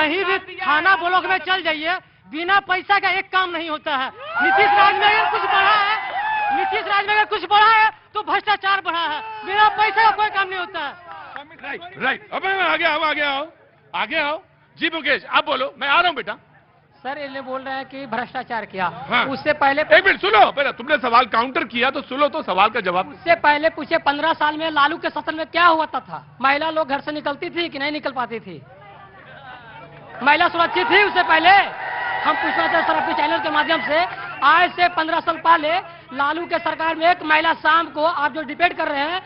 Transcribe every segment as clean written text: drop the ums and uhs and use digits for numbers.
कहीं भी थाना ब्लॉक में चल जाइए, बिना पैसा का एक काम नहीं होता है। नीतीश राज में अगर कुछ बढ़ा है, नीतीश राज में अगर कुछ बढ़ा है तो भ्रष्टाचार बढ़ा है। बिना पैसे का कोई काम नहीं होता है। राइट। अब आगे आओ जी। मुकेश आप बोलो, मैं आ रहा हूँ बेटा। सर ये बोल रहे हैं कि भ्रष्टाचार किया। हाँ। उससे पहले एक मिनट सुनो, पहले तुमने सवाल काउंटर किया तो सुनो तो सवाल का जवाब। उससे पहले पूछे 15 साल में लालू के शासन में क्या हुआ था? महिला लोग घर से निकलती थी कि नहीं निकल पाती थी? महिला सुरक्षित थी उससे पहले? हम पूछना चाहते सर आपके चैनल के माध्यम से, आज से 15 साल पहले लालू के सरकार में एक महिला शाम को, आप जो डिबेट कर रहे हैं,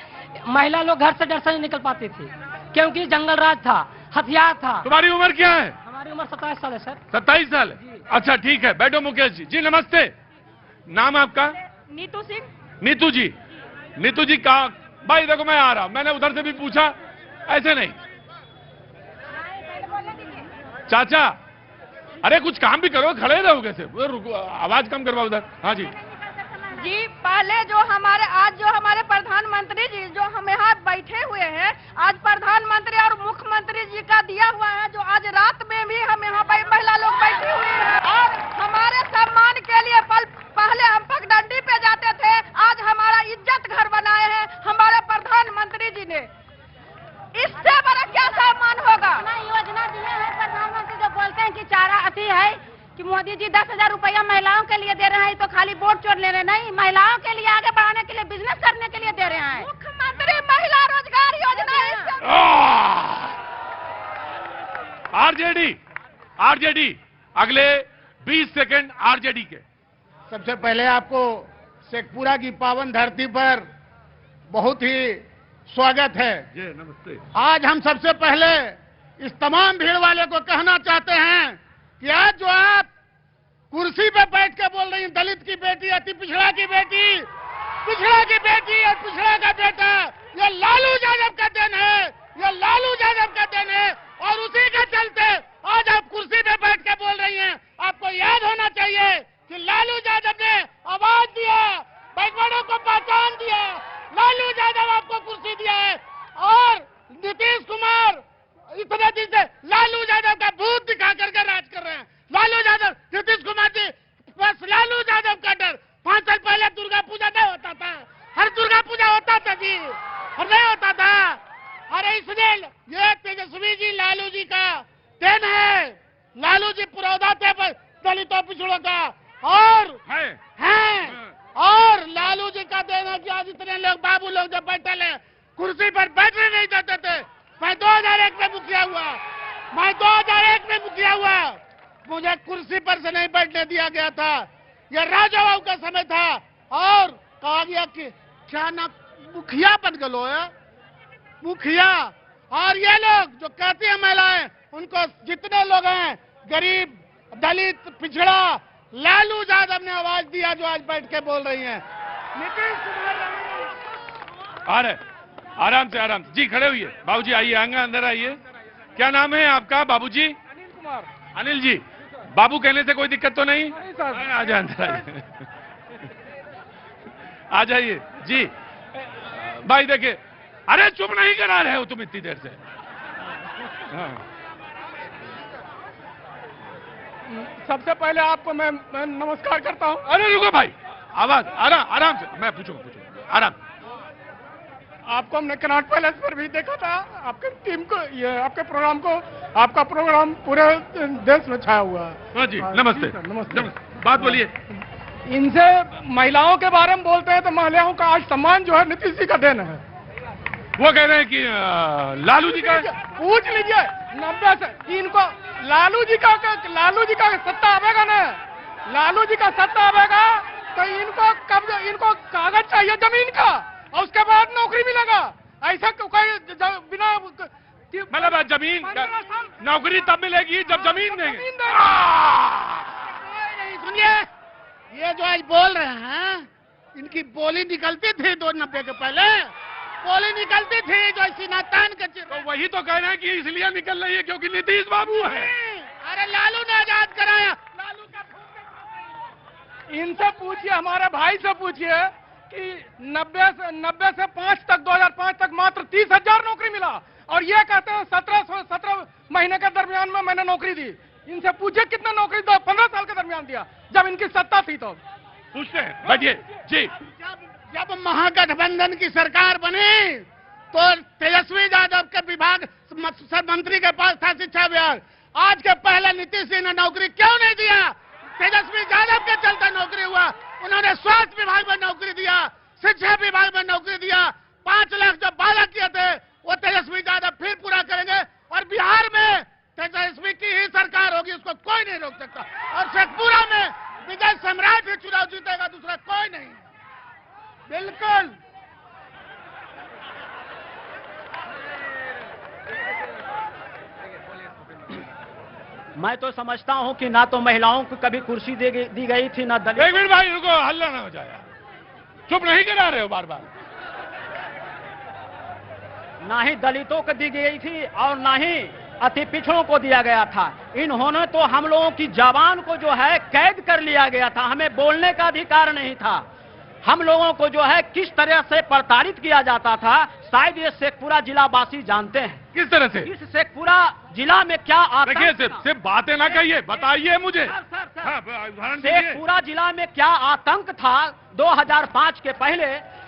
महिला लोग घर से डर से नहीं निकल पाती थी क्योंकि जंगल राज था, हथियार था। तुम्हारी उम्र क्या है? हमारी उम्र 27 साल है सर। 27 साल है। अच्छा ठीक है, बैठो मुकेश जी। जी नमस्ते, नाम आपका? नीतू सिंह। नीतू जी। नीतू जी का भाई देखो मैं आ रहा हूं, मैंने उधर से भी पूछा, ऐसे नहीं। चाचा अरे कुछ काम भी करो, खड़े रहो कैसे? आवाज कम करवाओ उधर। हाँ जी जी, पहले जो हमारे प्रधानमंत्री जी जो हम यहाँ बैठे हुए हैं, आज प्रधानमंत्री और मुख्यमंत्री जी का दिया हुआ है, जो आज रात में भी हम यहाँ महिला लोग बैठे हुए हैं और हमारे सम्मान के लिए पहले हम पगडंडी पे जाते थे, आज हमारा इज्जत घर बनाए हैं हमारे प्रधानमंत्री जी ने। इससे बड़ा क्या सम्मान होगा? योजना दिए हैं प्रधानमंत्री, जो बोलते हैं कि चारा अति है कि मोदी जी 10,000 रुपया महिलाओं के लिए दे रहे हैं, तो खाली वोट चोर ले रहे नहीं, महिलाओं के लिए आगे बढ़ाने के लिए, बिजनेस करने के लिए दे रहे हैं। मुख्यमंत्री महिला रोजगार योजना आरजेडी अगले 20 सेकंड आरजेडी के। सबसे पहले आपको शेखपुरा की पावन धरती पर बहुत ही स्वागत है। जी नमस्ते। आज हम सबसे पहले इस तमाम भीड़ वाले को कहना चाहते हैं कि आज जो आप कुर्सी पे बैठ के बोल रही हैं, दलित की बेटी, अति पिछड़ा की बेटी, पिछड़ा की बेटी और पिछड़ा का बेटा, ये लालू यादव का दिन है, ये लालू यादव का दिन है और उसी के चलते आज आप कुर्सी पे बैठ के बोल रही हैं। आपको याद होना चाहिए कि लालू यादव ने आवाज दिया, बैकवर्डों को पहचान दिया, लालू यादव आपको कुर्सी दिया है और नीतीश कुमार इतने दिन से लालू यादव का भूत दिखा करके राज कर रहे हैं। लालू यादव, नीतीश कुमार जी बस लालू यादव का डर। 5 साल पहले दुर्गा पूजा नहीं होता था, हर दुर्गा पूजा होता था जी, और नहीं होता था। अरे इसलिए ये तेजस्वी जी लालू जी का देन है। लालू जी पुरौधा थे दलितों पिछड़ों का और है और लालू जी का देन है कि आज इतने लोग बाबू लोग जब बैठे हैं कुर्सी पर बैठने नहीं देते थे। मैं 2001 में मुखिया हुआ, मैं 2001 में मुखिया हुआ, मुझे कुर्सी पर से नहीं बैठने दिया गया था। यह राजा बाबू का समय था और कहा गया कि क्या ना मुखिया बन गलो है, मुखिया। और ये लोग जो कहती है महिलाएं, उनको जितने लोग हैं गरीब, दलित, पिछड़ा, लालू यादव ने आवाज दिया जो आज बैठ के बोल रही हैं। नीतीश कुमार आराम से जी खड़े हुए। बाबूजी आइए, आगे अंदर आइए। क्या नाम है आपका बाबूजी? अनिल कुमार। अनिल जी, बाबू कहने से कोई दिक्कत तो नहीं? आ जाए अंदर आइए, आ जाइए जी। भाई देखिए, अरे चुप नहीं करा रहे हो तुम इतनी देर से। हाँ। सबसे पहले आपको मैं नमस्कार करता हूं। अरे रुको भाई, आवाज आराम से, मैं पूछूंगा आराम। आपको हमने कनॉट पैलेस पर भी देखा था, आपके टीम को, ये आपके प्रोग्राम को, आपका प्रोग्राम पूरे देश में छाया हुआ है। हाँ जी नमस्ते। नमस्ते। बात बोलिए। इनसे महिलाओं के बारे में बोलते हैं तो महिलाओं का आज सम्मान जो है नीतीश जी का देन है। वो कह रहे हैं कि लालू जी का, पूछ लीजिए 90 से इनको लालू जी का सत्ता आवेगा ना, लालू जी का सत्ता आवेगा तो इनको कागज चाहिए जमीन का और उसके बाद नौकरी मिलेगा। ऐसा कोई बिना मतलब जमीन नौकरी तब मिलेगी जब जमीन देंगे। सुनिए, ये जो आज बोल रहे हैं, इनकी बोली निकलती थी 290 के पहले, बोली निकलती थी जो सीना तान के। तो वही तो कह रहे हैं कि इसलिए निकल रही है क्योंकि नीतीश बाबू है। अरे लालू ने आजाद कराया। लालू का इनसे पूछिए, हमारे भाई से पूछिए कि 90 से 5 तक 2005 तक मात्र 30,000 नौकरी मिला और ये कहते हैं 17 महीने के दरमियान में मैंने नौकरी दी। इनसे पूछे कितना नौकरी 15 साल के दरमियान दिया जब इनकी सत्ता थी। तो पूछते हैं, बैठिए जी। जब महागठबंधन की सरकार बनी तो तेजस्वी यादव के विभाग मंत्री के पास था शिक्षा विभाग। आज के पहले नीतीश जी ने नौकरी क्यों नहीं दिया? तेजस्वी यादव के चलते नौकरी हुआ। उन्होंने स्वास्थ्य विभाग में नौकरी दिया, शिक्षा विभाग में नौकरी दिया। 5 लाख जो वादा किए थे वो तेजस्वी यादव फिर पूरा करेंगे और बिहार में तेजस्वी की ही सरकार होगी, उसको कोई नहीं रोक सकता। और शेखपुरा में विजय सम्राट ही चुनाव जीतेगा, दूसरा कोई नहीं। बिल्कुल। मैं तो समझता हूं कि ना तो महिलाओं को कभी कुर्सी दी गई थी, ना दलित। एक मिनट भाई रुको, हल्ला ना हो जाए। चुप नहीं करा रहे हो बार बार। ना ही दलितों को दी गई थी और ना ही अति पिछड़ों को दिया गया था। इन्होंने तो हम लोगों की जबान को जो है कैद कर लिया गया था। हमें बोलने का अधिकार नहीं था। हम लोगों को जो है किस तरह से प्रताड़ित किया जाता था, शायद ये शेखपुरा जिला वासी जानते हैं। किस तरह से? इस शेखपुरा जिला में क्या आता देखिए, सिर्फ बातें ना कहिए, बताइए मुझे। शेखपुरा जिला में क्या आतंक था 2005 के पहले,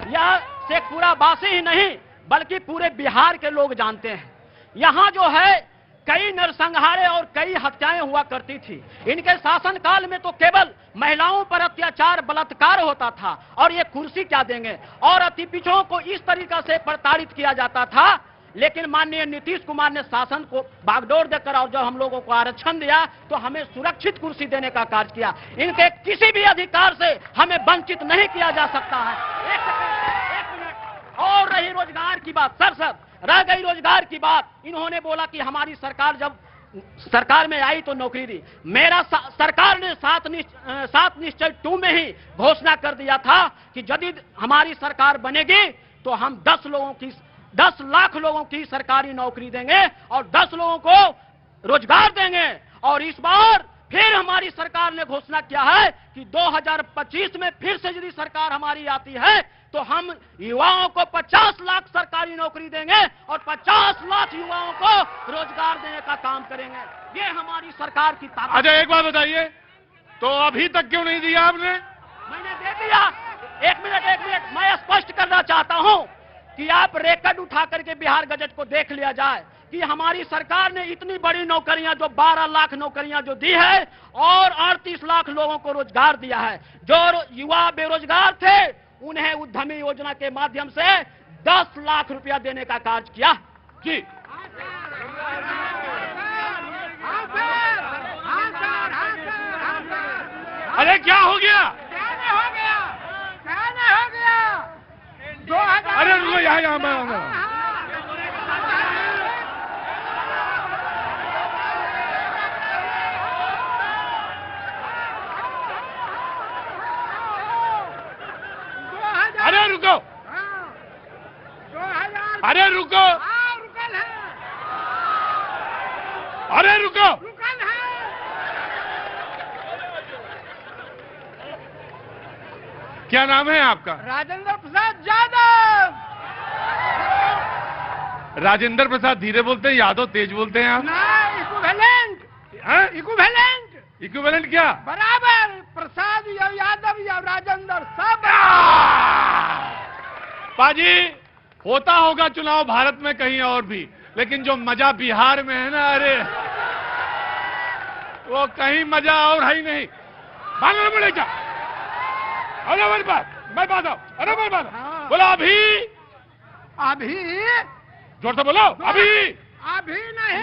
यह शेखपुरा वासी ही नहीं बल्कि पूरे बिहार के लोग जानते हैं। यहाँ जो है कई नरसंहारें और कई हत्याएं हुआ करती थी। इनके शासनकाल में तो केवल महिलाओं पर अत्याचार बलात्कार होता था। और ये कुर्सी क्या देंगे? और अति पिछड़ों को इस तरीका से प्रताड़ित किया जाता था। लेकिन माननीय नीतीश कुमार ने शासन को बागडोर देकर और जब हम लोगों को आरक्षण दिया तो हमें सुरक्षित कुर्सी देने का कार्य किया। इनके किसी भी अधिकार से हमें वंचित नहीं किया जा सकता है। एक मिनट। और रही रोजगार की बात, सर रह गई रोजगार की बात। इन्होंने बोला कि हमारी सरकार जब सरकार में आई तो नौकरी दी। मेरा सरकार ने 7 निश्चय 2 में ही घोषणा कर दिया था कि यदि हमारी सरकार बनेगी तो हम 10 लाख लोगों की सरकारी नौकरी देंगे और 10 लोगों को रोजगार देंगे। और इस बार फिर हमारी सरकार ने घोषणा किया है कि 2025 में फिर से यदि सरकार हमारी आती है तो हम युवाओं को 50 लाख सरकारी नौकरी देंगे और 50 लाख युवाओं को रोजगार देने का काम करेंगे। ये हमारी सरकार की ताकत। अच्छा एक बात बताइए, तो अभी तक क्यों नहीं दिया आपने? मैंने दे दिया। एक मिनट, मैं स्पष्ट करना चाहता हूं कि आप रिकॉर्ड उठा करके बिहार गजट को देख लिया जाए कि हमारी सरकार ने इतनी बड़ी नौकरियां जो 12 लाख नौकरियां जो दी है और 38 लाख लोगों को रोजगार दिया है। जो युवा बेरोजगार थे उन्हें उद्यमी योजना के माध्यम से 10 लाख रुपया देने का कार्य किया। जी अरे क्या हो गया? अरे रुको, यहाँ अरे रुको, अरे रुको, अरे रुको। क्या नाम है आपका? राजेंद्र प्रसाद यादव। राजेंद्र प्रसाद धीरे बोलते हैं, यादव तेज बोलते हैं आप? इक्विवेलेंट क्या? बराबर। प्रसाद या यादव या राजेंद्र सब। पाजी होता होगा चुनाव भारत में कहीं और भी, लेकिन जो मजा बिहार में है ना, अरे वो कहीं मजा और है ही नहीं। मानो बोले क्या? अरे मेरी बात, मैं बात आओ। अरे मेरी बात बोलो। अभी अभी जोर से बोलो। अभी नहीं।